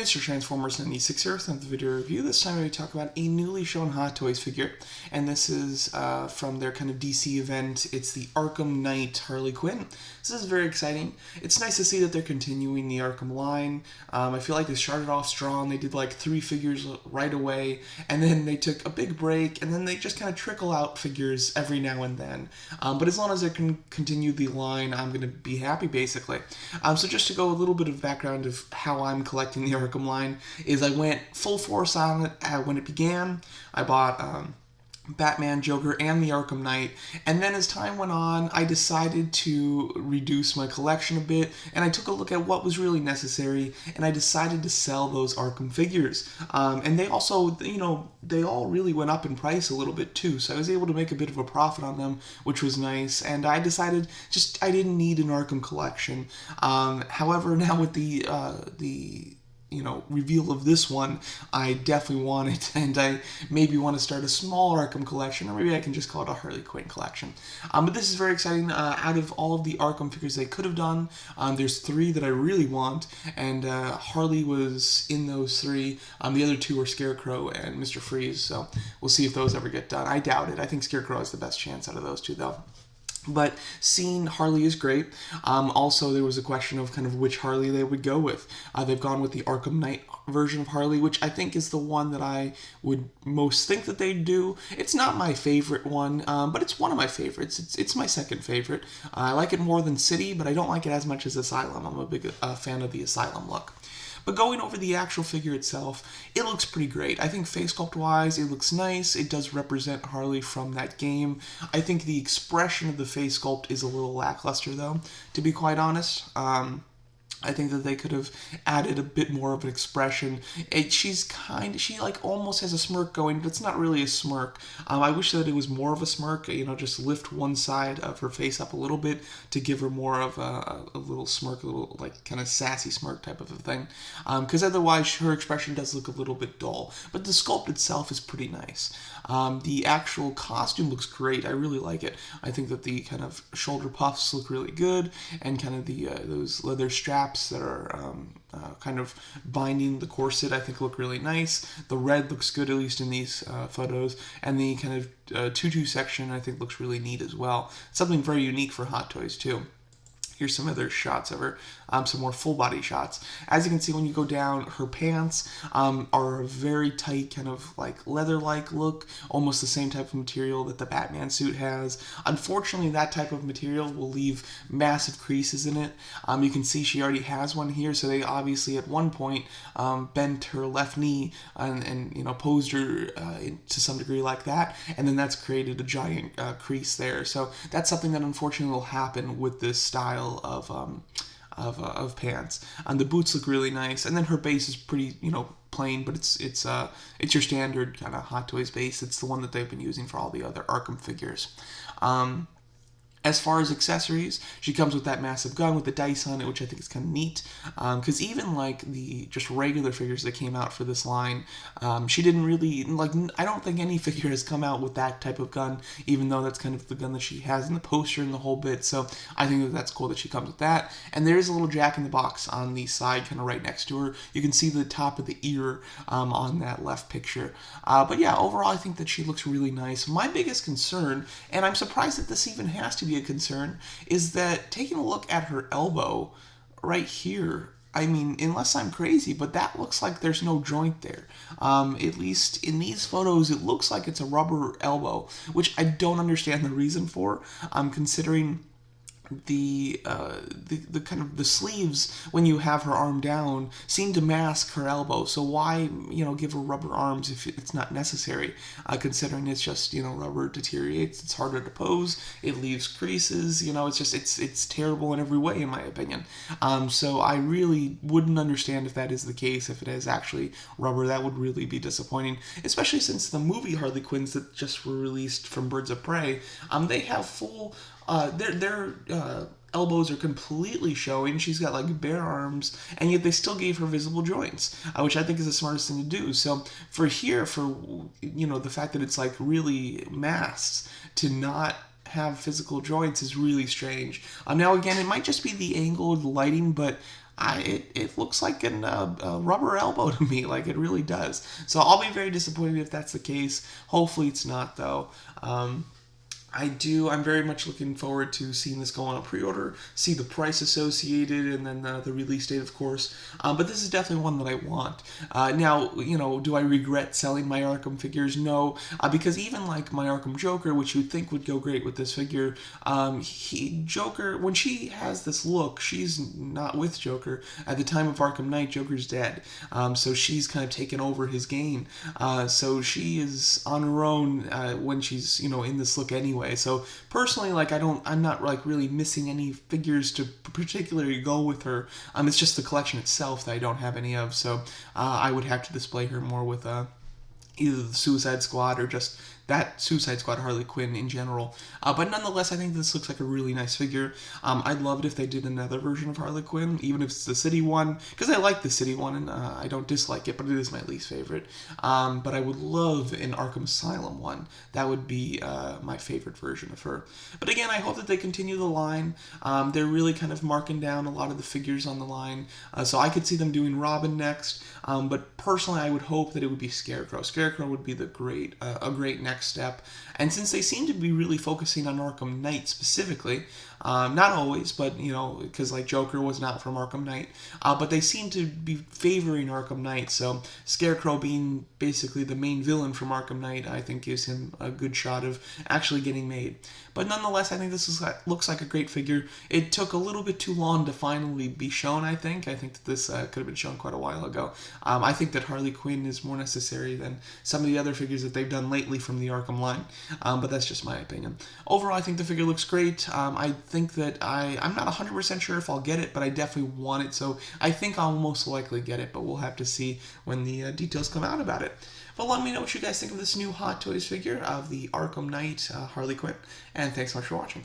Mr. Transformers 96 here with another video review. This time we talk about a newly shown Hot Toys figure, and this is from their kind of DC event. It's the Arkham Knight Harley Quinn. This is very exciting. It's nice to see that they're continuing the Arkham line. I feel like they started off strong. They did like 3 figures right away, and then they took a big break, and then they just kind of trickle out figures every now and then. But as long as they can continue the line, I'm going to be happy, basically. So just to go a little bit of background of how I'm collecting the Arkham line is I went full force on it when it began. I bought Batman, Joker, and the Arkham Knight, and then as time went on, I decided to reduce my collection a bit, and I took a look at what was really necessary, and I decided to sell those Arkham figures. And they also, they all really went up in price a little bit too, so I was able to make a bit of a profit on them, which was nice, and I decided I didn't need an Arkham collection. However, now with the reveal of this one, I definitely want it, and I maybe want to start a small Arkham collection, or maybe I can just call it a Harley Quinn collection. But this is very exciting. Out of all of the Arkham figures they could have done, there's 3 that I really want, and Harley was in those 3. The other 2 are Scarecrow and Mr. Freeze, so we'll see if those ever get done. I doubt it. I think Scarecrow has the best chance out of those 2, though. But seeing Harley is great. Also, there was a question of kind of which Harley they would go with. They've gone with the Arkham Knight version of Harley, which I think is the one that I would most think that they'd do. It's not my favorite one, but it's one of my favorites. It's my second favorite. I like it more than City, but I don't like it as much as Asylum. I'm a big fan of the Asylum look. But going over the actual figure itself, it looks pretty great. I think face sculpt-wise, it looks nice. It does represent Harley from that game. I think the expression of the face sculpt is a little lackluster, though, to be quite honest. I think that they could have added a bit more of an expression. She almost has a smirk going, but it's not really a smirk. I wish that it was more of a smirk, just lift one side of her face up a little bit to give her more of a little smirk, a little like kind of sassy smirk type of a thing. Because otherwise her expression does look a little bit dull. But the sculpt itself is pretty nice. The actual costume looks great. I really like it. I think that the kind of shoulder puffs look really good, and kind of the those leather straps that are kind of binding the corset, I think look really nice. The red looks good, at least in these photos, and the kind of tutu section I think looks really neat as well. Something very unique for Hot Toys too. Here's some other shots of her, some more full body shots. As you can see, when you go down, her pants are a very tight kind of like leather-like look, almost the same type of material that the Batman suit has. Unfortunately, that type of material will leave massive creases in it. You can see she already has one here, so they obviously at one point bent her left knee and posed her to some degree like that, and then that's created a giant crease there. So that's something that unfortunately will happen with this style of pants. And the boots look really nice, and then her base is pretty plain, but it's your standard kind of Hot Toys base. It's the one that they've been using for all the other Arkham figures. As far as accessories, she comes with that massive gun with the dice on it, which I think is kind of neat. Because even like the just regular figures that came out for this line, she didn't really, I don't think any figure has come out with that type of gun, even though that's kind of the gun that she has in the poster and the whole bit. So I think that that's cool that she comes with that. And there is a little Jack in the Box on the side, kind of right next to her. You can see the top of the ear on that left picture. But yeah, overall, I think that she looks really nice. My biggest concern, and I'm surprised that this even has to be a concern, is that taking a look at her elbow right here, I mean, unless I'm crazy, but that looks like there's no joint there. At least in these photos, it looks like it's a rubber elbow, which I don't understand the reason for, considering the kind of the sleeves when you have her arm down seem to mask her elbow, so why give her rubber arms if it's not necessary, considering it's just rubber deteriorates, it's harder to pose, it leaves creases, it's terrible in every way in my opinion. So I really wouldn't understand if that is the case. If it is actually rubber, that would really be disappointing, especially since the movie Harley Quinns that just were released from Birds of Prey, they have full their elbows are completely showing. She's got like bare arms, and yet they still gave her visible joints, which I think is the smartest thing to do. So for the fact that it's like really masked to not have physical joints is really strange. Now again, it might just be the angle of the lighting, but it looks like a rubber elbow to me, like it really does. So I'll be very disappointed if that's the case. Hopefully it's not, though. I'm very much looking forward to seeing this go on a pre-order, see the price associated, and then the release date, of course. But this is definitely one that I want. Now, do I regret selling my Arkham figures? No, because even like my Arkham Joker, which you'd think would go great with this figure, Joker, when she has this look, she's not with Joker. At the time of Arkham Knight, Joker's dead. So she's kind of taken over his game. So she is on her own when she's, in this look anyway. So personally, like I'm not like really missing any figures to particularly go with her. It's just the collection itself that I don't have any of. So I would have to display her more with either the Suicide Squad or just that Suicide Squad Harley Quinn in general. But nonetheless, I think this looks like a really nice figure. I'd love it if they did another version of Harley Quinn, even if it's the city one, because I like the city one and I don't dislike it, but it is my least favorite. But I would love an Arkham Asylum one. That would be my favorite version of her. But again, I hope that they continue the line. They're really kind of marking down a lot of the figures on the line. So I could see them doing Robin next. But personally, I would hope that it would be Scarecrow. Scarecrow would be a great next step. And since they seem to be really focusing on Arkham Knight specifically, not always, but because like Joker was not from Arkham Knight, but they seem to be favoring Arkham Knight. So Scarecrow being basically the main villain from Arkham Knight, I think gives him a good shot of actually getting made. But nonetheless, I think looks like a great figure. It took a little bit too long to finally be shown, I think. I think that this could have been shown quite a while ago. I think that Harley Quinn is more necessary than some of the other figures that they've done lately from the Arkham line. But that's just my opinion. Overall, I think the figure looks great. I think that I'm not 100% sure if I'll get it, but I definitely want it. So I think I'll most likely get it, but we'll have to see when the details come out about it. But let me know what you guys think of this new Hot Toys figure of the Arkham Knight Harley Quinn. And thanks so much for watching.